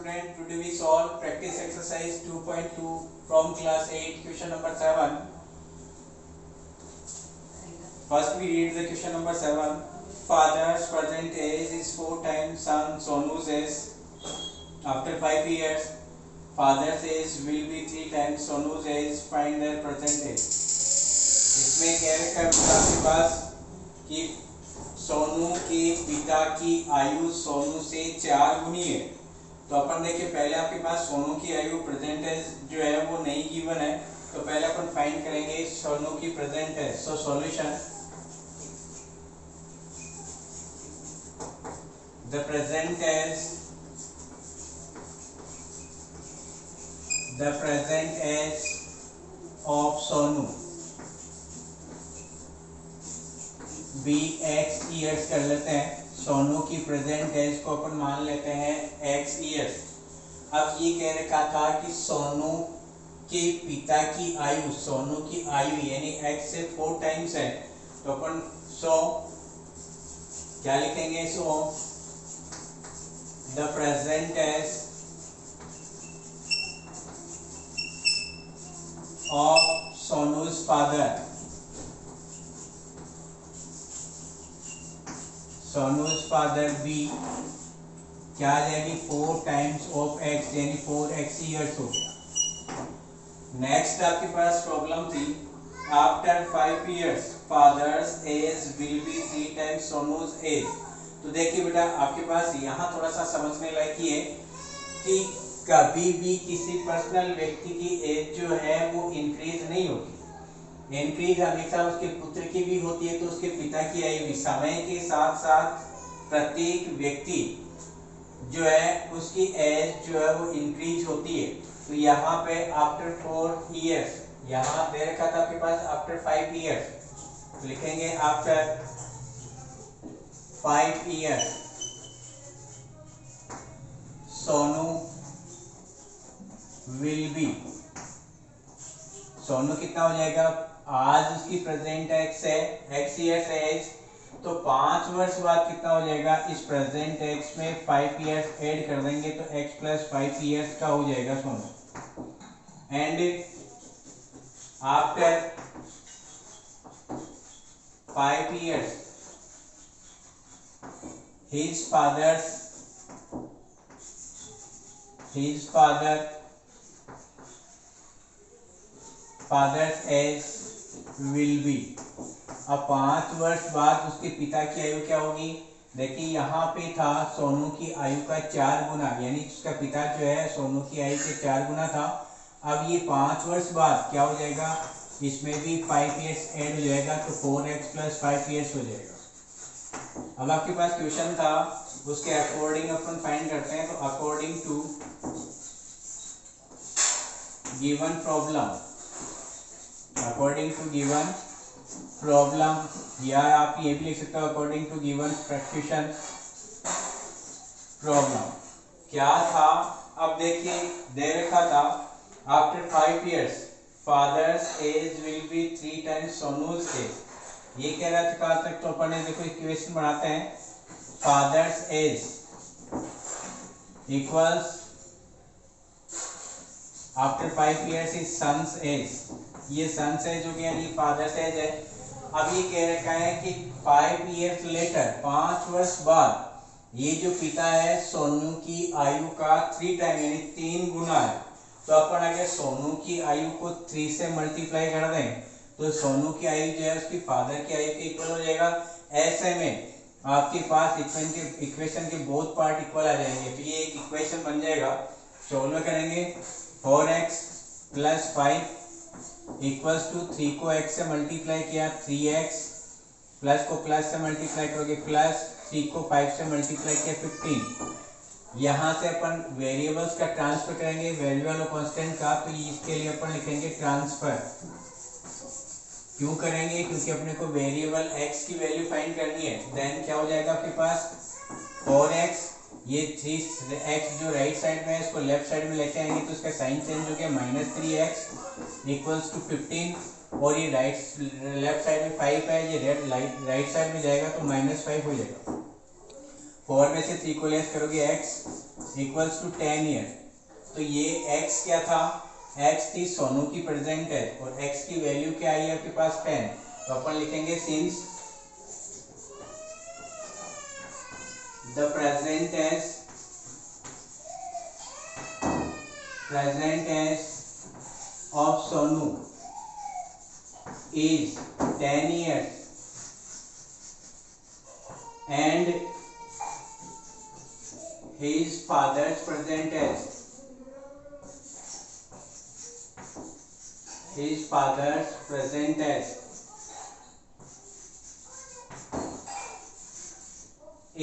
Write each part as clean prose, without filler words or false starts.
student, today we solve practice exercise 2.2 from class 8, question number 7. First we read the question number 7. Father's present age is 4 times son Sonu's age. After 5 years, father's age will be 3 times Sonu's age. Find their present age. इसमें क्या रखा है आपके पास कि सोनू के पिता की आयु सोनू से 4 गुनी है। तो अपन देखिए पहले आपके पास सोनू की आयु प्रेजेंट एज जो है वो नहीं गिवन है, तो पहले अपन फाइंड करेंगे सोनू की present age. So solution, the present age of Sonu be x years कर लेते हैं। सोनू की प्रेजेंट एज को अपन मान लेते हैं एक्स ईयर्स। अब ये कह रखा था कि सोनू के पिता की आयु, सोनू की आयु यानी एक्स से 4 टाइम्स है, तो अपन क्या लिखेंगे? The present age of Sonu's father, Sonu's father be क्या आ जाएगी? 4 टाइम्स ऑफ एक्स यानी 4x ईयर्स हो गया। नेक्स्ट आपके पास प्रॉब्लम थी, after 5 years father's age will be 3 times Sonu's age. तो देखिए बेटा आपके पास यहाँ थोड़ा सा समझने लायक ये है कि कभी भी किसी पर्सनल व्यक्ति की एज जो है वो इंक्रीज नहीं होती। इंक्रीज हमेशा उसके पुत्र की भी होती है, तो उसके पिता की आयु भी। समय के साथ साथ प्रत्येक व्यक्ति जो है उसकी एज जो है वो इंक्रीज होती है। तो यहाँ पे आफ्टर 4 इयर्स, यहाँ दे रखा था आपके पास आफ्टर 5 इयर्स, तो लिखेंगे after 5 years Sonu will be, Sonu कितना हो जाएगा? आज उसकी प्रेजेंट एक्स है, एक्स ईयर्स एज, तो 5 वर्ष बाद कितना हो जाएगा? इस प्रेजेंट एक्स में 5 इयर्स ऐड कर देंगे तो x प्लस 5 इयर्स का हो जाएगा Sonu. And after 5 years his father's age will be, अब 5 वर्ष बाद उसके पिता की आयु क्या होगी? देखिए यहाँ पे था सोनू की आयु का 4 गुना, यानी उसका पिता जो है सोनू की आयु के 4 गुना था। अब ये 5 वर्ष बाद क्या हो जाएगा? इसमें भी 5 इयर्स ऐड हो जाएगा, तो 4x प्लस 5 इयर्स हो जाएगा। अब आपके पास क्वेश्चन था, उसके अकॉर्डिंग अपन फाइंड करते हैं। तो according to given problem, according to given problem, या आप ये भी लिख सकते हो according to given practition problem. क्या था? अब देखिए दे रखा था after 5 years father's age will be 3 times Sonu's age. ये कह रहा था कहाँ तक? तो अपन ने देखो इक्वेशन बनाते हैं, father's age equals after 5 years is son's age. ये सन्स एज हो गया, यानी फादर्स एज है। अब ये कह रखा है कि 5 इयर्स लेटर, 5 वर्ष बाद ये जो पिता है सोनू की आयु का 3 टाइम यानी 3 गुना है। तो अपन अगर सोनू की आयु को 3 से मल्टीप्लाई कर दें तो सोनू की आयु जो है उसकी फादर की आयु के इक्वल हो जाएगा। ऐसे में आपके पास इक्वेशन के बोथ पार्ट इक्वल आ जाएंगे, तो ये एक इक्वेशन बन जाएगा। सॉल्व करेंगे 4x प्लस 5 इक्वल्स टू 3 को x से मल्टीप्लाई किया 3x, प्लस को प्लस से मल्टीप्लाई करोगे प्लस 3 को 5 से मल्टीप्लाई किया 15। यहाँ से अपन वेरिएबल्स का ट्रांसफर करेंगे, वेरिएबल और कांस्टेंट का, तो इसके लिए अपन लिखेंगे ट्रांसफर। क्यों करेंगे? क्योंकि अपने को वेरिएबल x की वैल्यू फाइंड करनी है। देन क्या हो जाएगा आपके पास 4x, ये 3x जो राइट साइड में है इसको लेफ्ट साइड में लेके आएंगे तो इसका साइन चेंज हो गया -3x इक्वल्स टू 15, और ये लेफ्ट साइड में 5 है, ये राइट साइड में जाएगा तो -5 हो जाएगा। 4 में से 3 को लेस करोगे x इक्वल्स टू 10 ईयर। तो ये x क्या था, x थी सोनू की प्रेजेंट एज और x की वैल्यू क्या आई है आपके पास 10। तो अपन लिखेंगे since the present age of Sonu is 10 years and his father's present age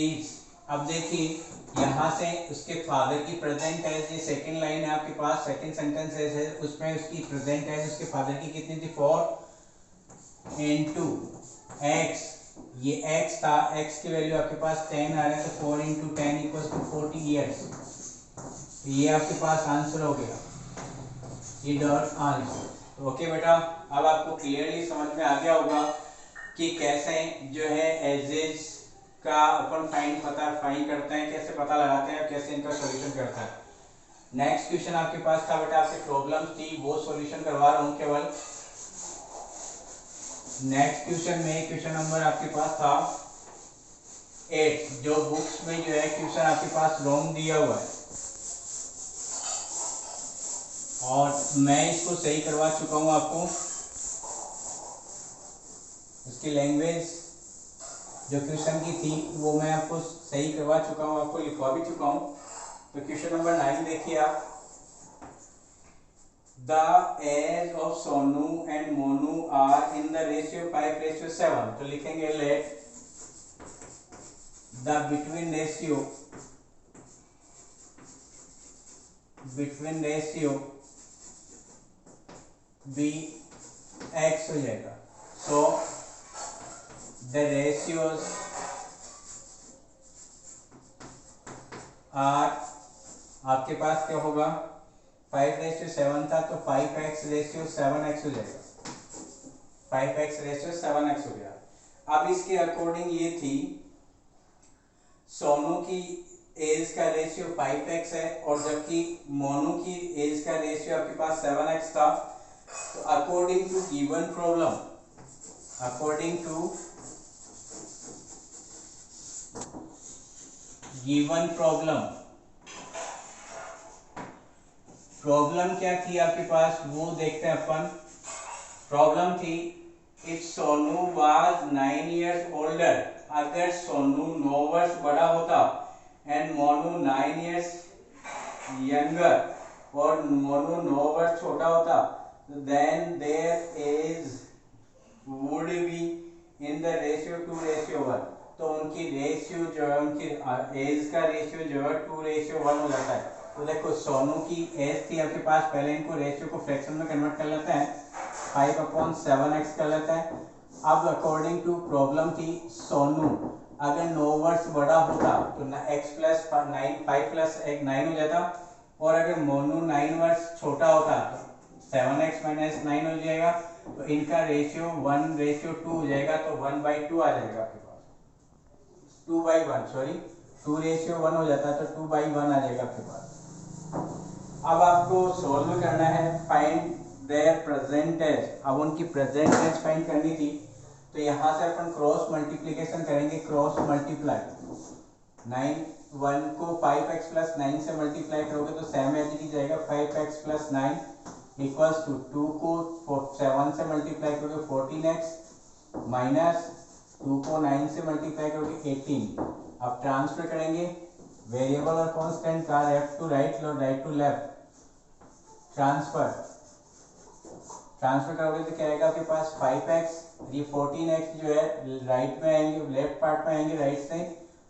is। अब देखिए यहाँ से उसके फादर की प्रेजेंट एज, ये सेकंड लाइन है आपके पास, सेकंड सेंटेंस है, उसमें उसकी प्रेजेंट एज उसके फादर की कितनी थी 4 इंटू एक्स, ये x था, x की वैल्यू आपके पास 10 आ रहा है तो 4 इंटू 10 इक्वल्स टू 40 ईयर्स। ये आपके पास आंसर हो गया, ये डॉट आंसर। ओके बेटा, अब आपको क्लियरली समझ में आ गया होगा कि कैसे जो है एजेस का अपन फाइंड करते हैं, कैसे पता लगाते हैं, कैसे इनका सॉल्यूशन करता है। नेक्स्ट क्वेश्चन आपके पास था बेटा, आपसे प्रॉब्लम्स थी वो सॉल्यूशन करवा रहा हूं केवल। नेक्स्ट क्वेश्चन में क्वेश्चन नंबर आपके पास था 8, जो बुक्स में जो है क्वेश्चन आपके पास रॉन्ग दिया हुआ है और मैं इसको सही करवा चुका हूं आपको। इसकी लैंग्वेज जो क्वेश्चन की थी वो मैं आपको सही करवा चुका हूँ, आपको लिखवा भी चुका हूँ। तो क्वेश्चन नंबर 9 देखिए आप, the age of Sonu and Monu are in the ratio 5:7। तो लिखेंगे let the between ratio be x हो जाएगा। सो the ratios are, आपके पास क्या होगा 5:7 था तो 5x रेशियो 7x हो जाएगा, 5x रेशियो 7x हो गया। अब इसके अकॉर्डिंग ये थी सोनू की एज का रेशियो 5x है और जबकि मोनू की एज का रेशियो आपके पास 7x था। तो according to given problem problem क्या थी आपके पास वो देखते हैं अपन। प्रॉब्लम थी if Sonu was 9 years older, अगर सोनू 9 वर्ष बड़ा होता एंड मोनू 9 इयर्स यंगर और मोनू 9 वर्ष छोटा होता, then their age would be in the ratio 2:1। तो उनकी रेशियो जो है, उनकी एज का रेशियो जो है 2:1 हो जाता है। तो देखो सोनू की एज थी आपके पास, पहले इनको रेशियो को फ्रैक्शन में कन्वर्ट कर लेते हैं, 5/7x कर लेते हैं। अब अकॉर्डिंग टू प्रॉब्लम थी सोनू अगर 9 वर्ष बड़ा होता तो x + 9 5 + 1 9 हो जाता, और अगर मोनू 9 वर्ष छोटा होता तो 7x - 9 हो जाएगा। तो इनका रेशियो 1:2 हो जाएगा, तो 1/2 आ जाएगा आपके पास, 2/1 सॉरी 2:1 हो जाता है तो 2/1 आ जाएगा आपके पास। अब आपको सॉल्व करना है, फाइंड देयर प्रेजेंट एज। अब उनकी प्रेजेंट एज फाइंड करनी थी तो यहाँ से अपन क्रॉस मल्टीप्लिकेशन करेंगे, क्रॉस मल्टीप्लाई 9 1 को 5x + 9 से मल्टीप्लाई करोगे तो सेम एज ही जाएगा, 5x + 9 इक्वल्स टू 2 को 7 से मल्टीप्लाई करोगे 14x माइनस 2 को 9 से मल्टीप्लाई करोगे 18। अब ट्रांसफर करेंगे वेरिएबल और कांस्टेंट का, लेफ्ट टू राइट और राइट टू लेफ्ट, ट्रांसफर करोगे तो क्या आएगा आपके पास 5x, ये 14x जो है राइट में आएंगे, लेफ्ट पार्ट में आएंगे राइट से,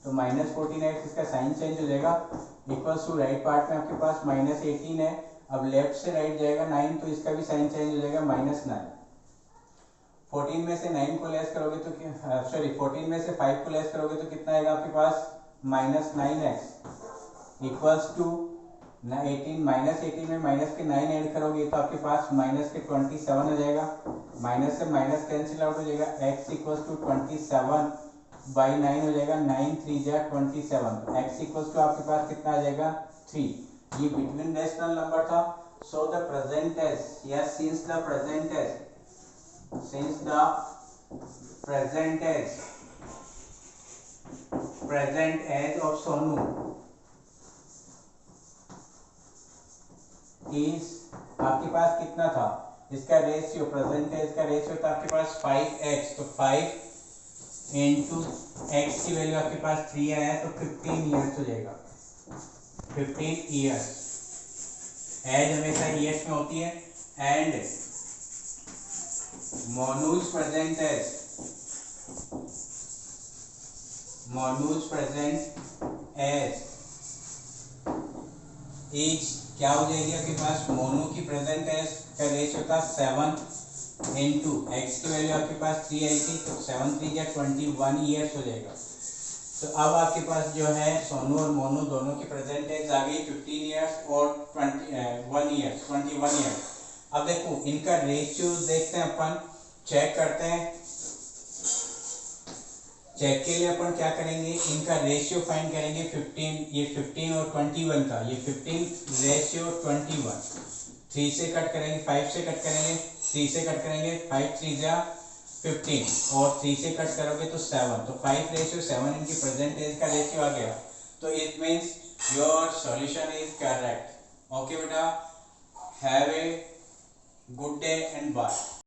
तो -14x इसका साइन चेंज हो जाएगा, इक्वल्स टू राइट पार्ट में आपके पास -18 है। अब लेफ्ट से राइट जाएगा 9 तो इसका भी साइन चेंज हो जाएगा -9। 14 में से 9 को लेस करोगे तो 14 में से 5 को लेस करोगे तो कितना आएगा आपके पास -9x इक्वल्स टू 18 में माइनस के 9 ऐड करोगे तो आपके पास -27 आ जाएगा, माइनस से माइनस कैंसिल आउट हो जाएगा, x इक्वल्स टू 27 बाई 9 हो जाएगा, 9 3 जा 27, तो x इक्वल टू आपके पास कितना आ जाएगा 3। ये बिटवीन रेशनल नंबर था। So the present age, yes since the present age, since the present age of Sonu is, आपके पास कितना था इसका रेशियो, प्रेजेंट एज का रेशियो था आपके पास 5x, तो 5 इंटू x की वैल्यू आपके पास 3 आया है, तो 15 ईयर्स हो जाएगा, 15 ईयर्स। एज हमेशा ईयर्स में होती है। And Monu's present age, Monu's present age age क्या हो जाएगी आपके पास, मोनू की प्रेजेंट एज का रेशियो था 7 इंटू एक्स की वैल्यू आपके पास 3 आई थी, तो 7 3 या 21 ईयर्स हो जाएगा। तो अब आपके पास जो है सोनू और मोनू दोनों की प्रेजेंट एज आ गई 15 ईयर्स और 21 ईयर्स। अब देखो इनका रेशियो देखते हैं, अपन चेक करते हैं। चेक के लिए अपन क्या करेंगे, इनका रेशियो फाइंड करेंगे 15, ये 15 और 21 का, ये 15 रेशियो 21, 3 से कट करेंगे, 5 से कट करेंगे, 3 से कट करेंगे, 5 3 जा 15 और 3 से कट करोगे तो 7, तो 5 रेशियो 7 इनकी प्रेजेंट एज का रेशियो आ गया। तो it means your solution is correct. Okay बेटा, have a good day and bye.